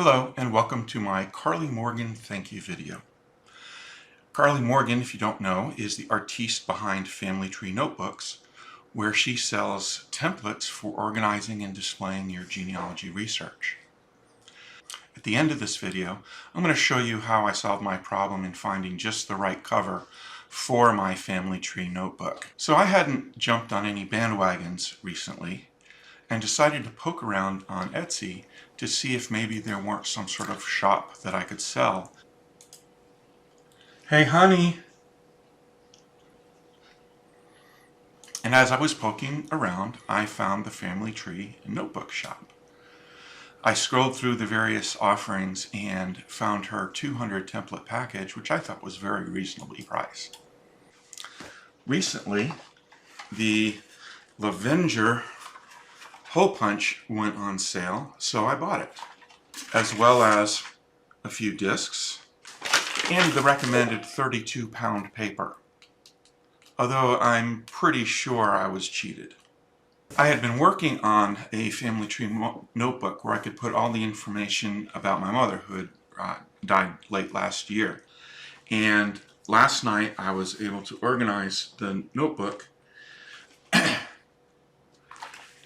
Hello and welcome to my Carly Morgan thank you video. Carly Morgan, if you don't know, is the artiste behind Family Tree Notebooks, where she sells templates for organizing and displaying your genealogy research. At the end of this video, I'm going to show you how I solved my problem in finding just the right cover for my Family Tree notebook. So I hadn't jumped on any bandwagons recently and decided to poke around on Etsy to see if maybe there weren't some sort of shop that I could sell. Hey honey! And as I was poking around, I found the Family Tree notebook shop. I scrolled through the various offerings and found her 200 template package, which I thought was very reasonably priced. Recently, the Lavenger Hole Punch went on sale, so I bought it, as well as a few discs and the recommended 32-pound paper, although I'm pretty sure I was cheated. I had been working on a Family Tree notebook where I could put all the information about my mother, who had died late last year, and last night I was able to organize the notebook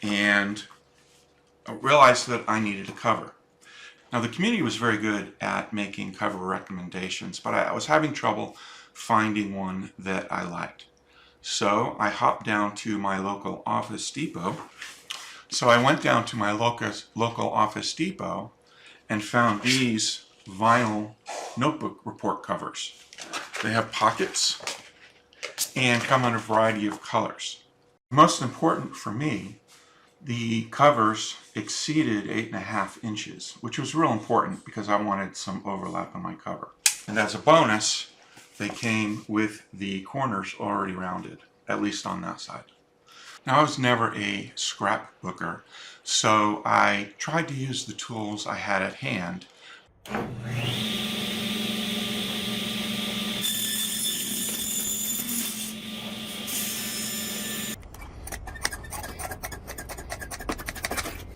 and I realized that I needed a cover. Now the community was very good at making cover recommendations, but I was having trouble finding one that I liked. So I hopped down to my local Office Depot. So I went down to my local Office Depot and found these vinyl notebook report covers. They have pockets and come in a variety of colors. Most important for me, the covers exceeded 8.5 inches, which was real important because I wanted some overlap on my cover. And as a bonus, they came with the corners already rounded, at least on that side. Now, I was never a scrapbooker, so I tried to use the tools I had at hand.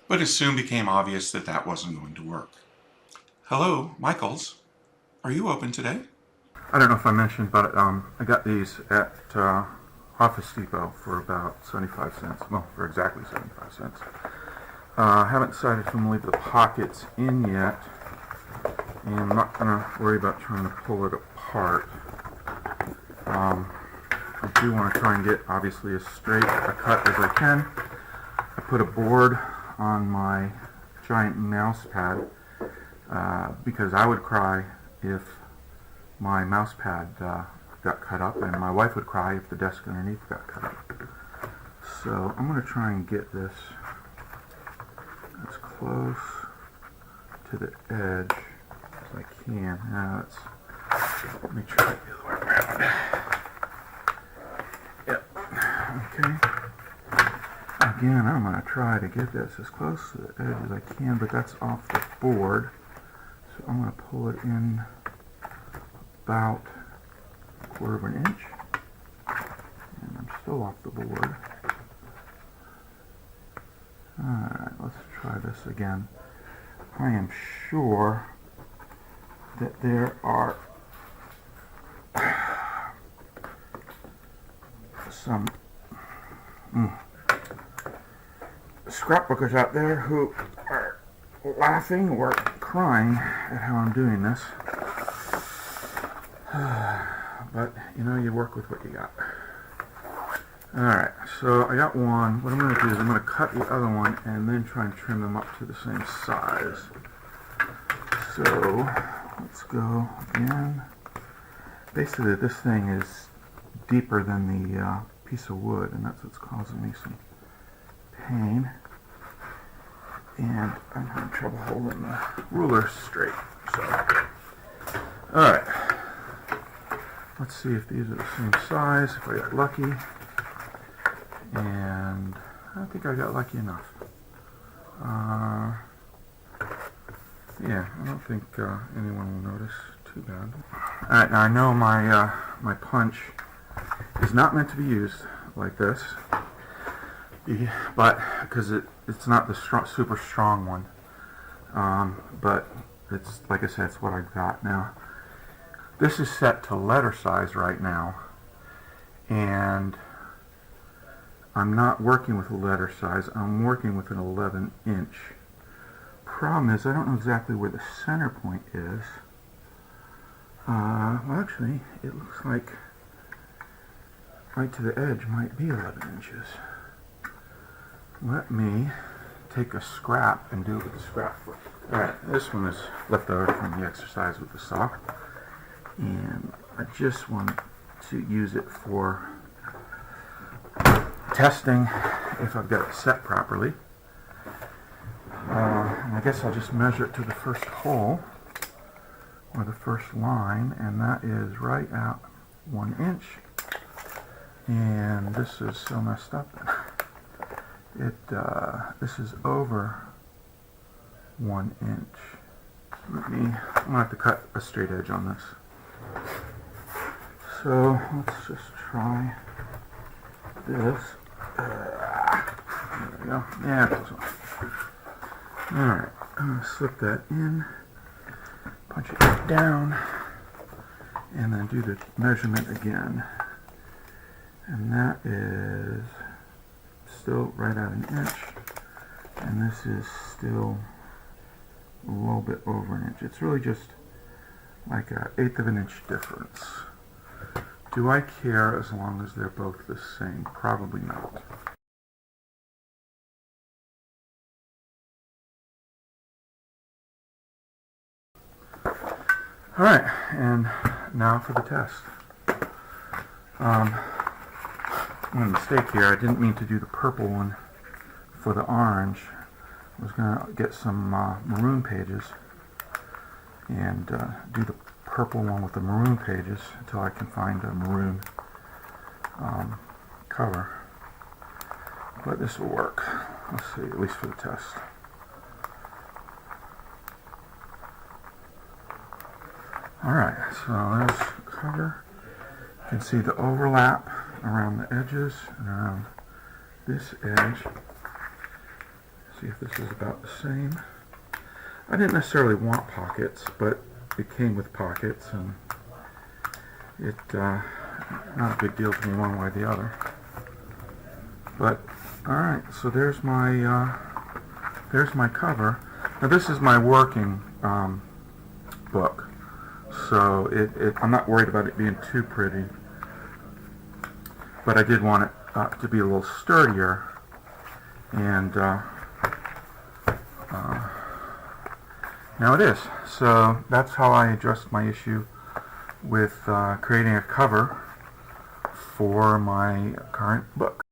But it soon became obvious that that wasn't going to work. Hello, Michaels. Are you open today? I don't know if I mentioned, but I got these at Office Depot for about 75 cents. Well, for exactly 75 cents. I haven't decided if I'm going to leave the pockets in yet, and I'm not going to worry about trying to pull it apart. I do want to try and get, obviously, as straight a cut as I can. I put a board on my giant mouse pad because I would cry if my mouse pad got cut up, and my wife would cry if the desk underneath got cut up. So I'm going to try and get this as close to the edge as I can. Now let me try it the other way around. Yep. Okay. Again, I'm going to try to get this as close to the edge as I can, but that's off the board. So I'm going to pull it in about 1/4 of an inch. And I'm still off the board. Alright, let's try this again. I am sure that there are some scrapbookers out there who are laughing or crying at how I'm doing this. But, you know, you work with what you got. Alright, so I got one. What I'm going to do is I'm going to cut the other one and then try and trim them up to the same size. So, let's go again. Basically, this thing is deeper than the piece of wood, and that's what's causing me some pain. And I'm having trouble holding the ruler straight. So, alright. Let's see if these are the same size, if I got lucky. And I think I got lucky enough. Yeah, I don't think anyone will notice too bad. Alright, now I know my punch is not meant to be used like this, but because it's not the super strong one. but it's, like I said, it's what I've got now. This is set to letter size right now, and I'm not working with a letter size, I'm working with an 11-inch. Problem is, I don't know exactly where the center point is. Well, actually, it looks like right to the edge might be 11 inches. Let me take a scrap and do it with the scrap foot. Alright, this one is left over from the exercise with the saw, and I just want to use it for testing if I've got it set properly. And I guess I'll just measure it to the first hole, or the first line, and that is right at 1 inch. And this is so messed up. This is over 1 inch. I'm gonna have to cut a straight edge on this. So let's just try this. There we go. Yeah, close enough. Alright, I'm going to slip that in, punch it down, and then do the measurement again. And that is still right at 1 inch, and this is still a little bit over 1 inch. It's really just like an 1/8 of an inch difference. Do I care as long as they're both the same? Probably not. Alright, and now for the test. A mistake here. I didn't mean to do the purple one for the orange. I was going to get some maroon pages and do the purple one with the maroon pages until I can find a maroon cover. But this will work. Let's see, at least for the test. Alright, so there's the cover. You can see the overlap around the edges and around this edge. See if this is about the same. I didn't necessarily want pockets, but it came with pockets, and it not a big deal to me one way or the other. But alright, so there's my cover. Now this is my working book. So I'm not worried about it being too pretty, but I did want it to be a little sturdier, and now it is. So that's how I addressed my issue with creating a cover for my current book.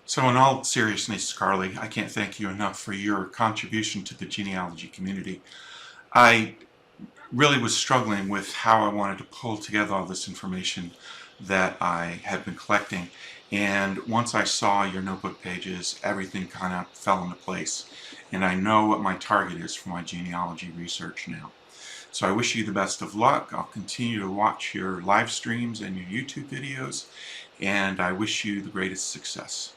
So in all seriousness, Carly, I can't thank you enough for your contribution to the genealogy community. I really was struggling with how I wanted to pull together all this information that I had been collecting, and once I saw your notebook pages, everything kind of fell into place, and I know what my target is for my genealogy research now. So I wish you the best of luck. I'll continue to watch your live streams and your YouTube videos, and I wish you the greatest success.